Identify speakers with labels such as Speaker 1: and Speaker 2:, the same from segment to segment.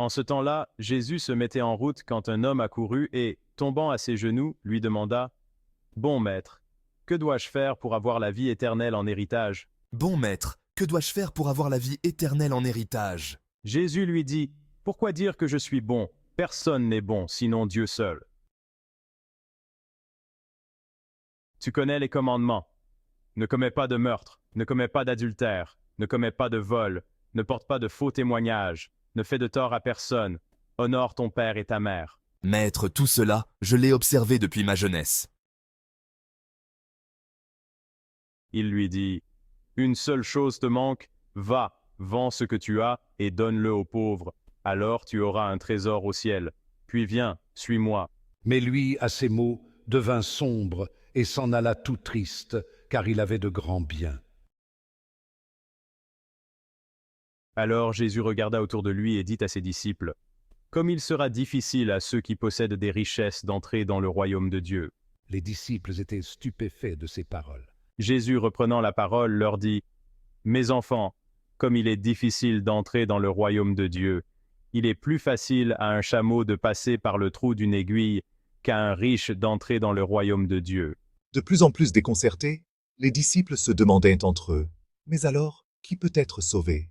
Speaker 1: En ce temps-là, Jésus se mettait en route quand un homme accourut et, tombant à ses genoux, lui demanda: Bon maître, que dois-je faire pour avoir la vie éternelle en héritage?
Speaker 2: Bon maître, que dois-je faire pour avoir la vie éternelle en héritage?
Speaker 1: Jésus lui dit: Pourquoi dire que je suis bon? Personne n'est bon, sinon Dieu seul. Tu connais les commandements. Ne commets pas de meurtre, ne commets pas d'adultère, ne commets pas de vol, ne porte pas de faux témoignages, ne fais de tort à personne, honore ton père et ta mère.
Speaker 2: Maître, tout cela, je l'ai observé depuis ma jeunesse.
Speaker 1: Il lui dit: Une seule chose te manque, va, vends ce que tu as et donne-le aux pauvres, alors tu auras un trésor au ciel. Puis viens, suis-moi.
Speaker 3: Mais lui, à ces mots, devint sombre et s'en alla tout triste, car il avait de grands biens.
Speaker 1: Alors Jésus regarda autour de lui et dit à ses disciples: Comme il sera difficile à ceux qui possèdent des richesses d'entrer dans le royaume de Dieu.
Speaker 3: Les disciples étaient stupéfaits de ces paroles.
Speaker 1: Jésus, reprenant la parole, leur dit: Mes enfants, comme il est difficile d'entrer dans le royaume de Dieu, il est plus facile à un chameau de passer par le trou d'une aiguille qu'à un riche d'entrer dans le royaume de Dieu.
Speaker 4: De plus en plus déconcertés, les disciples se demandaient entre eux: Mais alors, qui peut être sauvé?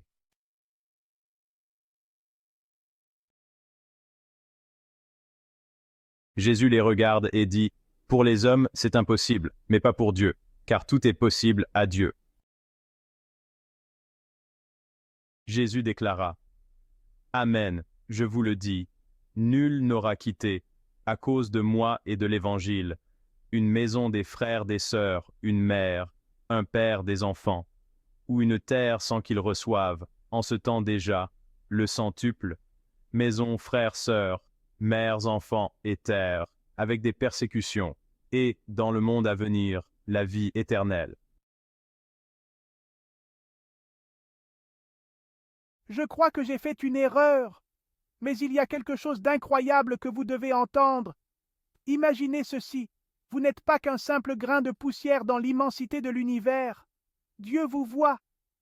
Speaker 1: Jésus les regarde et dit: Pour les hommes, c'est impossible, mais pas pour Dieu, car tout est possible à Dieu. Jésus déclara: Amen, je vous le dis, nul n'aura quitté, à cause de moi et de l'Évangile, une maison des frères, des sœurs, une mère, un père, des enfants, ou une terre sans qu'ils reçoivent, en ce temps déjà, le centuple, maison, frères, sœurs, mères, enfants et terre, avec des persécutions, et, dans le monde à venir, la vie éternelle.
Speaker 5: Je crois que j'ai fait une erreur, mais il y a quelque chose d'incroyable que vous devez entendre. Imaginez ceci, vous n'êtes pas qu'un simple grain de poussière dans l'immensité de l'univers. Dieu vous voit,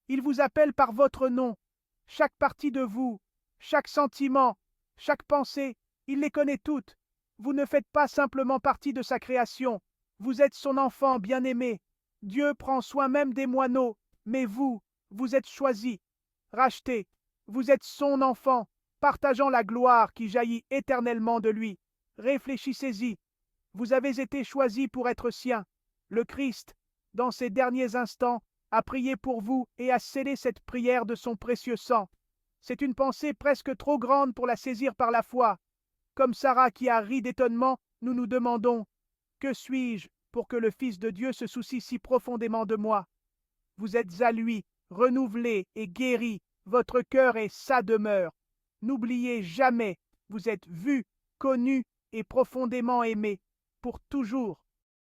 Speaker 5: il vous appelle par votre nom. Chaque partie de vous, chaque sentiment, chaque pensée, il les connaît toutes. Vous ne faites pas simplement partie de sa création, vous êtes son enfant bien-aimé. Dieu prend soin même des moineaux, mais vous êtes choisi, racheté. Vous êtes son enfant, partageant la gloire qui jaillit éternellement de lui. Réfléchissez-y. Vous avez été choisi pour être sien. Le Christ, dans ces derniers instants, a prié pour vous et a scellé cette prière de son précieux sang. C'est une pensée presque trop grande pour la saisir par la foi. Comme Sarah qui a ri d'étonnement, nous nous demandons: que suis-je pour que le Fils de Dieu se soucie si profondément de moi? Vous êtes à lui, renouvelé et guéri. Votre cœur est sa demeure. N'oubliez jamais, vous êtes vu, connu et profondément aimé, pour toujours.